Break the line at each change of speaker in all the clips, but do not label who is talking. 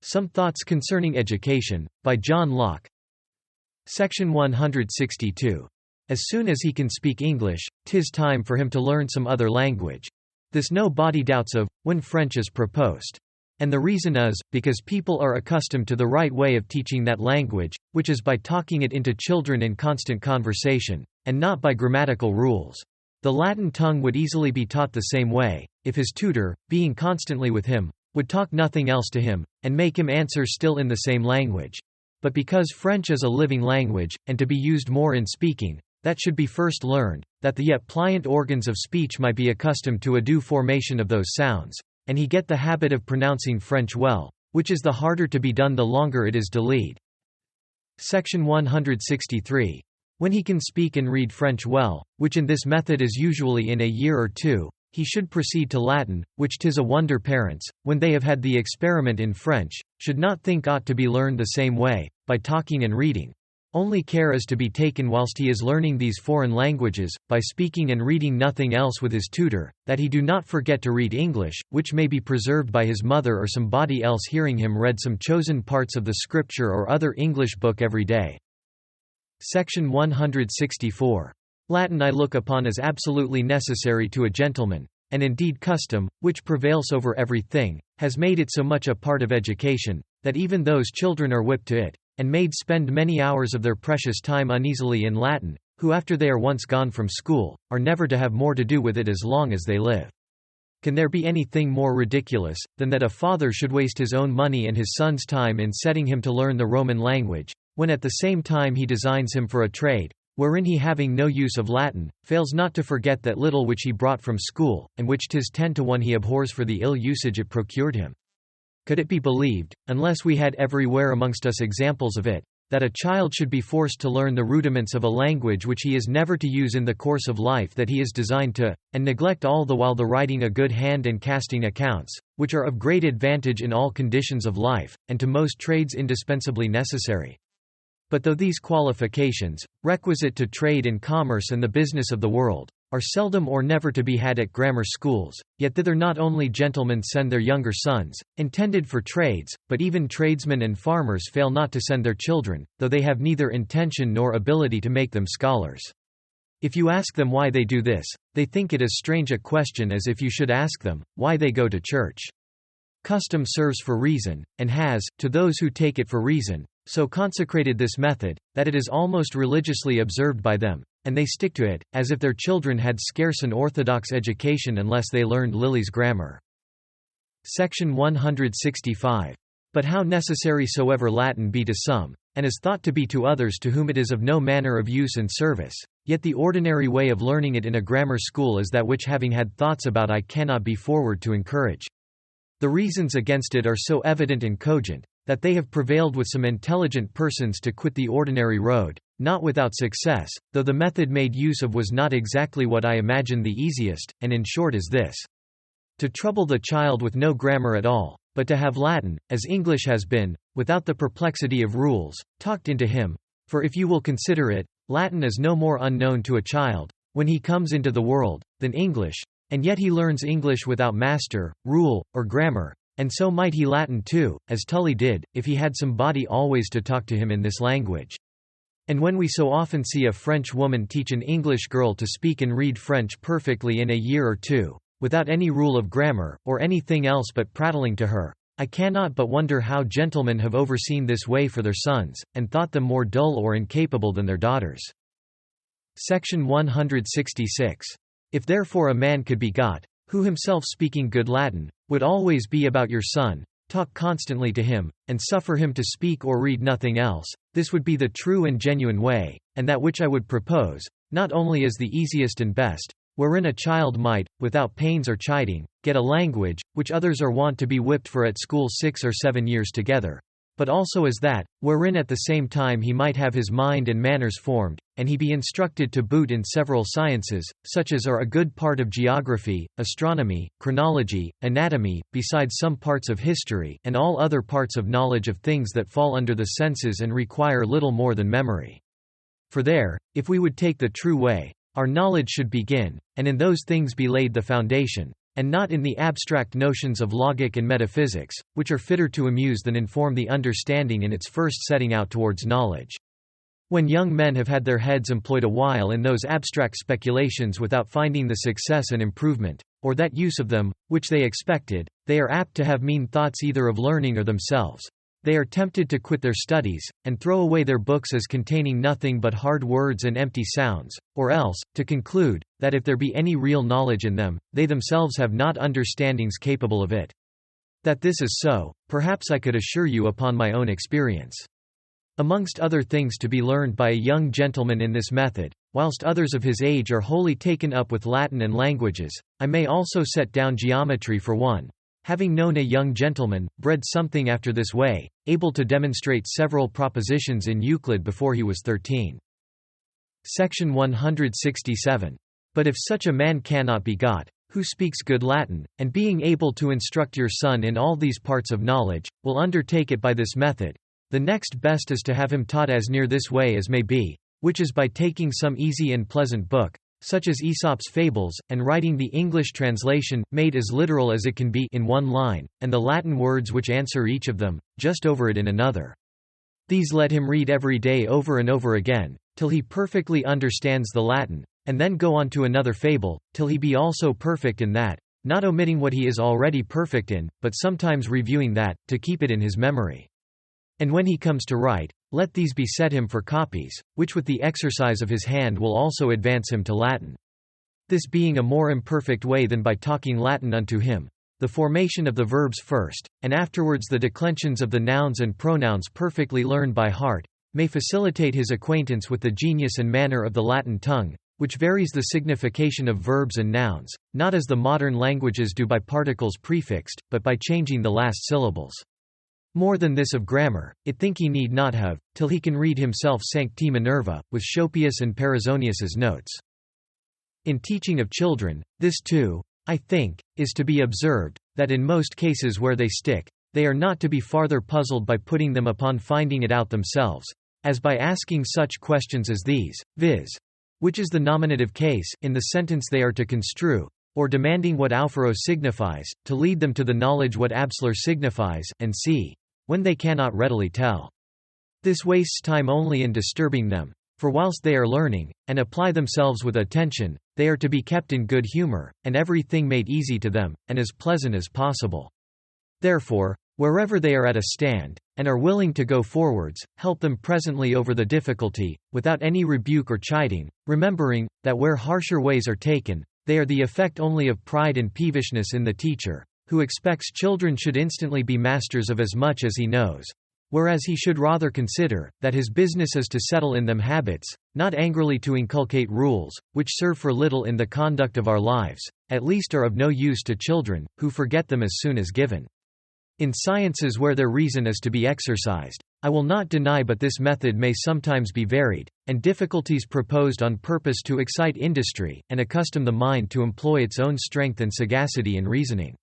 Some Thoughts Concerning Education, by John Locke. Section 162. As soon as he can speak English, 'tis time for him to learn some other language. This no body doubts of, when French is proposed. And the reason is, because people are accustomed to the right way of teaching that language, which is by talking it into children in constant conversation, and not by grammatical rules. The Latin tongue would easily be taught the same way, if his tutor, being constantly with him, would talk nothing else to him, and make him answer still in the same language. But because French is a living language, and to be used more in speaking, that should be first learned, that the yet pliant organs of speech might be accustomed to a due formation of those sounds, and he get the habit of pronouncing French well, which is the harder to be done the longer it is delayed. Section 163. When he can speak and read French well, which in this method is usually in a year or two, he should proceed to Latin, which 'tis a wonder parents, when they have had the experiment in French, should not think ought to be learned the same way, by talking and reading. Only care is to be taken whilst he is learning these foreign languages, by speaking and reading nothing else with his tutor, that he do not forget to read English, which may be preserved by his mother or somebody else hearing him read some chosen parts of the scripture or other English book every day. Section 164. Latin I look upon as absolutely necessary to a gentleman, and indeed custom, which prevails over everything, has made it so much a part of education, that even those children are whipped to it, and made spend many hours of their precious time uneasily in Latin, who after they are once gone from school, are never to have more to do with it as long as they live. Can there be anything more ridiculous, than that a father should waste his own money and his son's time in setting him to learn the Roman language, when at the same time he designs him for a trade, wherein he having no use of Latin, fails not to forget that little which he brought from school, and which 'tis 10 to 1 he abhors for the ill usage it procured him? Could it be believed, unless we had everywhere amongst us examples of it, that a child should be forced to learn the rudiments of a language which he is never to use in the course of life that he is designed to, and neglect all the while the writing a good hand and casting accounts, which are of great advantage in all conditions of life, and to most trades indispensably necessary? But though these qualifications, requisite to trade and commerce and the business of the world, are seldom or never to be had at grammar schools, yet thither not only gentlemen send their younger sons, intended for trades, but even tradesmen and farmers fail not to send their children, though they have neither intention nor ability to make them scholars. If you ask them why they do this, they think it as strange a question as if you should ask them, why they go to church. Custom serves for reason, and has, to those who take it for reason, so consecrated this method, that it is almost religiously observed by them, and they stick to it, as if their children had scarce an orthodox education unless they learned Lilly's grammar. Section 165. But how necessary soever Latin be to some, and is thought to be to others to whom it is of no manner of use and service, yet the ordinary way of learning it in a grammar school is that which having had thoughts about I cannot be forward to encourage. The reasons against it are so evident and cogent, that they have prevailed with some intelligent persons to quit the ordinary road, not without success, though the method made use of was not exactly what I imagine the easiest, and in short is this: to trouble the child with no grammar at all, but to have Latin, as English has been, without the perplexity of rules, talked into him. For if you will consider it, Latin is no more unknown to a child, when he comes into the world, than English, and yet he learns English without master, rule, or grammar, and so might he Latin too, as Tully did, if he had somebody always to talk to him in this language. And when we so often see a French woman teach an English girl to speak and read French perfectly in a year or two, without any rule of grammar, or anything else but prattling to her, I cannot but wonder how gentlemen have overseen this way for their sons, and thought them more dull or incapable than their daughters. Section 166. If therefore a man could be got, who himself speaking good Latin, would always be about your son, talk constantly to him, and suffer him to speak or read nothing else, this would be the true and genuine way, and that which I would propose, not only as the easiest and best, wherein a child might, without pains or chiding, get a language, which others are wont to be whipped for at school 6 or 7 years together, but also as that, wherein at the same time he might have his mind and manners formed, and he be instructed to boot in several sciences, such as are a good part of geography, astronomy, chronology, anatomy, besides some parts of history, and all other parts of knowledge of things that fall under the senses and require little more than memory. For there, if we would take the true way, our knowledge should begin, and in those things be laid the foundation, and not in the abstract notions of logic and metaphysics, which are fitter to amuse than inform the understanding in its first setting out towards knowledge. When young men have had their heads employed a while in those abstract speculations without finding the success and improvement, or that use of them, which they expected, they are apt to have mean thoughts either of learning or themselves. They are tempted to quit their studies, and throw away their books as containing nothing but hard words and empty sounds, or else, to conclude, that if there be any real knowledge in them, they themselves have not understandings capable of it. That this is so, perhaps I could assure you upon my own experience. Amongst other things to be learned by a young gentleman in this method, whilst others of his age are wholly taken up with Latin and languages, I may also set down geometry for one, having known a young gentleman, bred something after this way, able to demonstrate several propositions in Euclid before he was 13. Section 167. But if such a man cannot be got, who speaks good Latin, and being able to instruct your son in all these parts of knowledge, will undertake it by this method, the next best is to have him taught as near this way as may be, which is by taking some easy and pleasant book, such as Aesop's Fables, and writing the English translation, made as literal as it can be in one line, and the Latin words which answer each of them, just over it in another. These let him read every day over and over again, till he perfectly understands the Latin, and then go on to another fable, till he be also perfect in that, not omitting what he is already perfect in, but sometimes reviewing that, to keep it in his memory. And when he comes to write, let these be set him for copies, which with the exercise of his hand will also advance him to Latin. This being a more imperfect way than by talking Latin unto him, the formation of the verbs first, and afterwards the declensions of the nouns and pronouns perfectly learned by heart, may facilitate his acquaintance with the genius and manner of the Latin tongue, which varies the signification of verbs and nouns, not as the modern languages do by particles prefixed, but by changing the last syllables. More than this of grammar, it think he need not have, till he can read himself Sancti Minerva, with Schopius and Perizonius's notes. In teaching of children, this too, I think, is to be observed, that in most cases where they stick, they are not to be farther puzzled by putting them upon finding it out themselves, as by asking such questions as these, viz. Which is the nominative case in the sentence they are to construe, or demanding what alpharo signifies, to lead them to the knowledge what absoler signifies, and c. when they cannot readily tell. This wastes time only in disturbing them, for whilst they are learning, and apply themselves with attention, they are to be kept in good humor, and every thing made easy to them, and as pleasant as possible. Therefore, wherever they are at a stand, and are willing to go forwards, help them presently over the difficulty, without any rebuke or chiding, remembering, that where harsher ways are taken, they are the effect only of pride and peevishness in the teacher, who expects children should instantly be masters of as much as he knows, whereas he should rather consider, that his business is to settle in them habits, not angrily to inculcate rules, which serve for little in the conduct of our lives, at least are of no use to children, who forget them as soon as given. In sciences where their reason is to be exercised, I will not deny but this method may sometimes be varied, and difficulties proposed on purpose to excite industry, and accustom the mind to employ its own strength and sagacity in reasoning.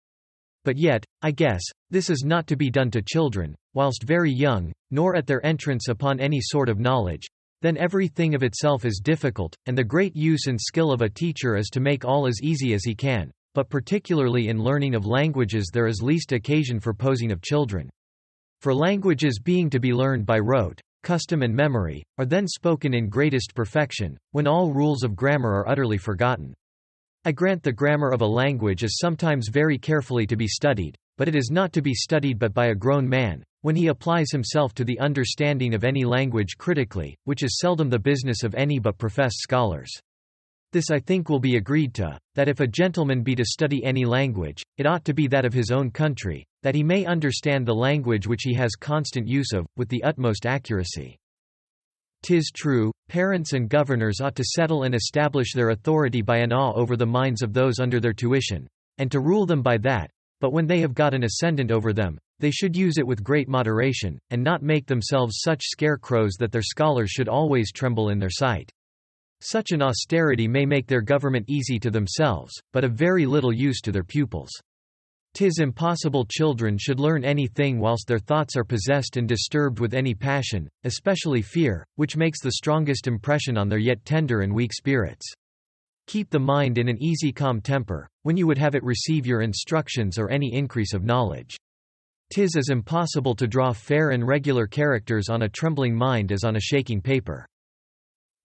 But yet, I guess, this is not to be done to children, whilst very young, nor at their entrance upon any sort of knowledge. Then every thing of itself is difficult, and the great use and skill of a teacher is to make all as easy as he can, but particularly in learning of languages there is least occasion for posing of children. For languages being to be learned by rote, custom and memory, are then spoken in greatest perfection, when all rules of grammar are utterly forgotten. I grant the grammar of a language is sometimes very carefully to be studied, but it is not to be studied but by a grown man, when he applies himself to the understanding of any language critically, which is seldom the business of any but professed scholars. This I think will be agreed to, that if a gentleman be to study any language, it ought to be that of his own country, that he may understand the language which he has constant use of, with the utmost accuracy. 'Tis true, parents and governors ought to settle and establish their authority by an awe over the minds of those under their tuition, and to rule them by that, but when they have got an ascendant over them, they should use it with great moderation, and not make themselves such scarecrows that their scholars should always tremble in their sight. Such an austerity may make their government easy to themselves, but of very little use to their pupils. 'Tis impossible children should learn anything whilst their thoughts are possessed and disturbed with any passion, especially fear, which makes the strongest impression on their yet tender and weak spirits. Keep the mind in an easy calm temper, when you would have it receive your instructions or any increase of knowledge. 'Tis as impossible to draw fair and regular characters on a trembling mind as on a shaking paper.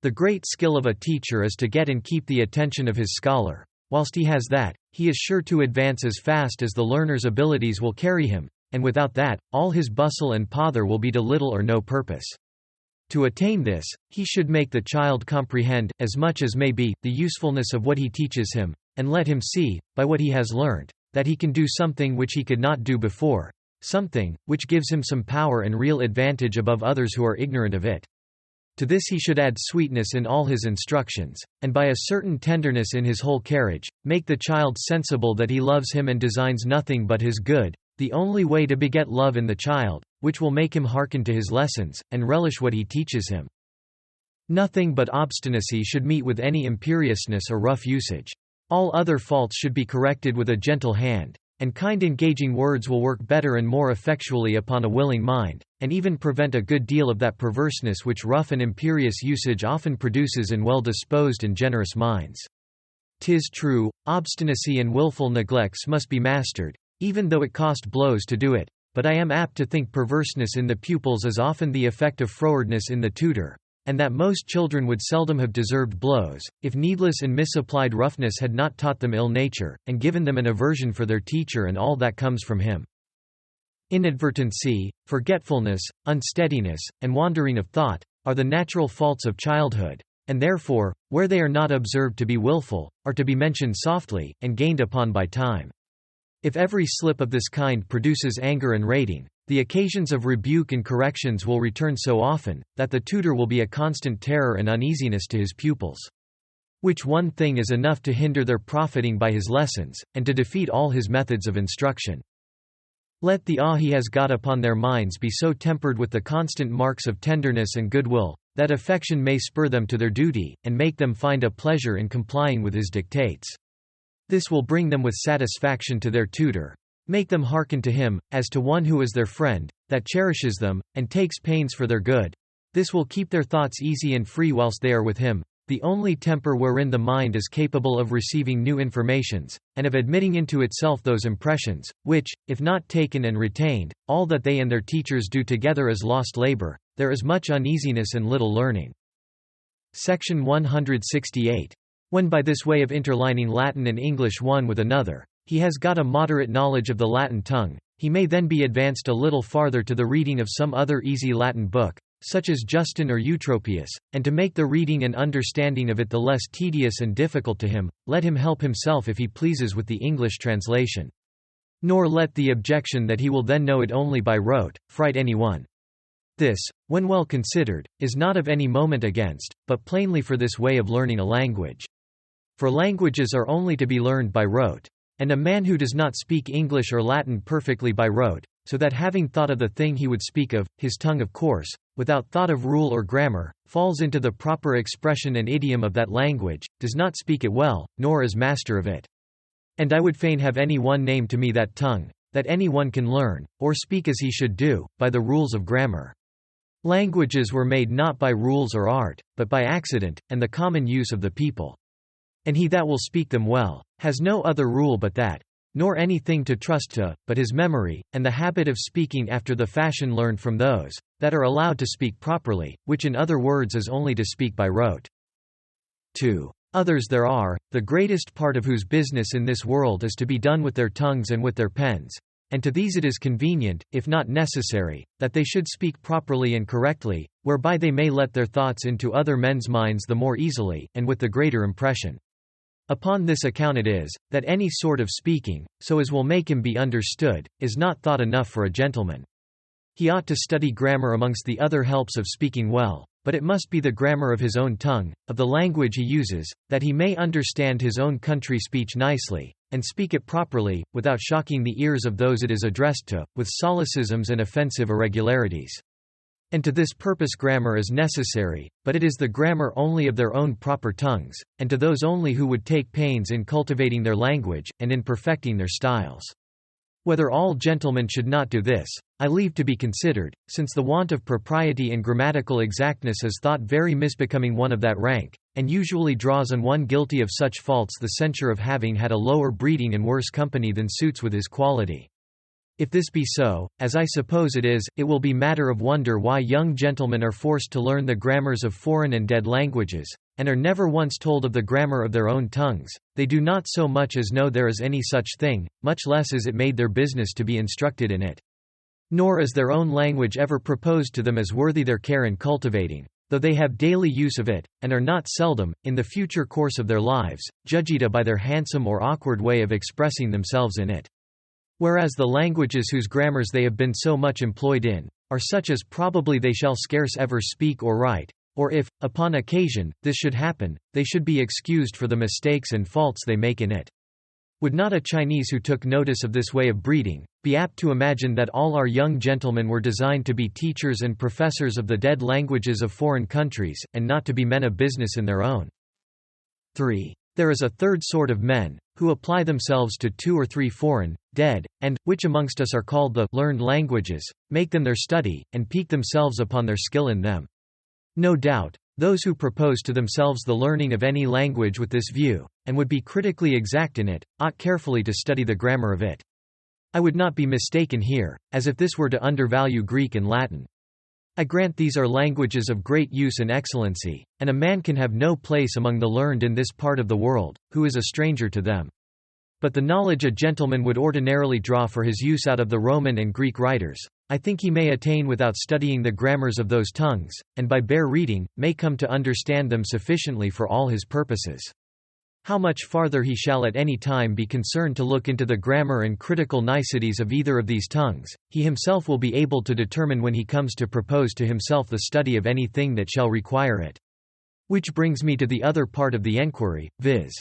The great skill of a teacher is to get and keep the attention of his scholar. Whilst he has that, he is sure to advance as fast as the learner's abilities will carry him, and without that, all his bustle and pother will be to little or no purpose. To attain this, he should make the child comprehend, as much as may be, the usefulness of what he teaches him, and let him see, by what he has learnt, that he can do something which he could not do before, something which gives him some power and real advantage above others who are ignorant of it. To this he should add sweetness in all his instructions, and by a certain tenderness in his whole carriage, make the child sensible that he loves him and designs nothing but his good, the only way to beget love in the child, which will make him hearken to his lessons, and relish what he teaches him. Nothing but obstinacy should meet with any imperiousness or rough usage. All other faults should be corrected with a gentle hand, and kind engaging words will work better and more effectually upon a willing mind, and even prevent a good deal of that perverseness which rough and imperious usage often produces in well-disposed and generous minds. 'Tis true, obstinacy and wilful neglects must be mastered, even though it cost blows to do it, but I am apt to think perverseness in the pupils is often the effect of frowardness in the tutor, and that most children would seldom have deserved blows, if needless and misapplied roughness had not taught them ill nature, and given them an aversion for their teacher and all that comes from him. Inadvertency, forgetfulness, unsteadiness, and wandering of thought, are the natural faults of childhood, and therefore, where they are not observed to be wilful, are to be mentioned softly, and gained upon by time. If every slip of this kind produces anger and rating, the occasions of rebuke and corrections will return so often, that the tutor will be a constant terror and uneasiness to his pupils. Which one thing is enough to hinder their profiting by his lessons, and to defeat all his methods of instruction. Let the awe he has got upon their minds be so tempered with the constant marks of tenderness and goodwill, that affection may spur them to their duty, and make them find a pleasure in complying with his dictates. This will bring them with satisfaction to their tutor, make them hearken to him, as to one who is their friend, that cherishes them, and takes pains for their good. This will keep their thoughts easy and free whilst they are with him, the only temper wherein the mind is capable of receiving new informations, and of admitting into itself those impressions, which, if not taken and retained, all that they and their teachers do together is lost labor. There is much uneasiness and little learning. Section 168. When by this way of interlining Latin and English one with another, he has got a moderate knowledge of the Latin tongue, he may then be advanced a little farther to the reading of some other easy Latin book, such as Justin or Eutropius, and to make the reading and understanding of it the less tedious and difficult to him, let him help himself if he pleases with the English translation. Nor let the objection that he will then know it only by rote, fright any one. This, when well considered, is not of any moment against, but plainly for this way of learning a language. For languages are only to be learned by rote. And a man who does not speak English or Latin perfectly by rote, so that having thought of the thing he would speak of, his tongue of course, without thought of rule or grammar, falls into the proper expression and idiom of that language, does not speak it well, nor is master of it. And I would fain have any one name to me that tongue, that any one can learn, or speak as he should do, by the rules of grammar. Languages were made not by rules or art, but by accident, and the common use of the people. And he that will speak them well, has no other rule but that, nor anything to trust to, but his memory, and the habit of speaking after the fashion learned from those that are allowed to speak properly, which in other words is only to speak by rote. 2. Others there are, the greatest part of whose business in this world is to be done with their tongues and with their pens, and to these it is convenient, if not necessary, that they should speak properly and correctly, whereby they may let their thoughts into other men's minds the more easily, and with the greater impression. Upon this account it is, that any sort of speaking, so as will make him be understood, is not thought enough for a gentleman. He ought to study grammar amongst the other helps of speaking well, but it must be the grammar of his own tongue, of the language he uses, that he may understand his own country speech nicely, and speak it properly, without shocking the ears of those it is addressed to, with solecisms and offensive irregularities. And to this purpose grammar is necessary, but it is the grammar only of their own proper tongues, and to those only who would take pains in cultivating their language, and in perfecting their styles. Whether all gentlemen should not do this, I leave to be considered, since the want of propriety and grammatical exactness is thought very misbecoming one of that rank, and usually draws on one guilty of such faults the censure of having had a lower breeding and worse company than suits with his quality. If this be so, as I suppose it is, it will be matter of wonder why young gentlemen are forced to learn the grammars of foreign and dead languages, and are never once told of the grammar of their own tongues. They do not so much as know there is any such thing, much less is it made their business to be instructed in it. Nor is their own language ever proposed to them as worthy their care in cultivating, though they have daily use of it, and are not seldom, in the future course of their lives, judged by their handsome or awkward way of expressing themselves in it. Whereas the languages whose grammars they have been so much employed in, are such as probably they shall scarce ever speak or write, or if, upon occasion, this should happen, they should be excused for the mistakes and faults they make in it. Would not a Chinese who took notice of this way of breeding, be apt to imagine that all our young gentlemen were designed to be teachers and professors of the dead languages of foreign countries, and not to be men of business in their own? 3. There is a third sort of men, who apply themselves to 2 or 3 foreign, dead, and, which amongst us are called the learned languages, make them their study, and pique themselves upon their skill in them. No doubt, those who propose to themselves the learning of any language with this view, and would be critically exact in it, ought carefully to study the grammar of it. I would not be mistaken here, as if this were to undervalue Greek and Latin. I grant these are languages of great use and excellency, and a man can have no place among the learned in this part of the world, who is a stranger to them. But the knowledge a gentleman would ordinarily draw for his use out of the Roman and Greek writers, I think he may attain without studying the grammars of those tongues, and by bare reading, may come to understand them sufficiently for all his purposes. How much farther he shall at any time be concerned to look into the grammar and critical niceties of either of these tongues, he himself will be able to determine when he comes to propose to himself the study of any thing that shall require it. Which brings me to the other part of the enquiry, viz.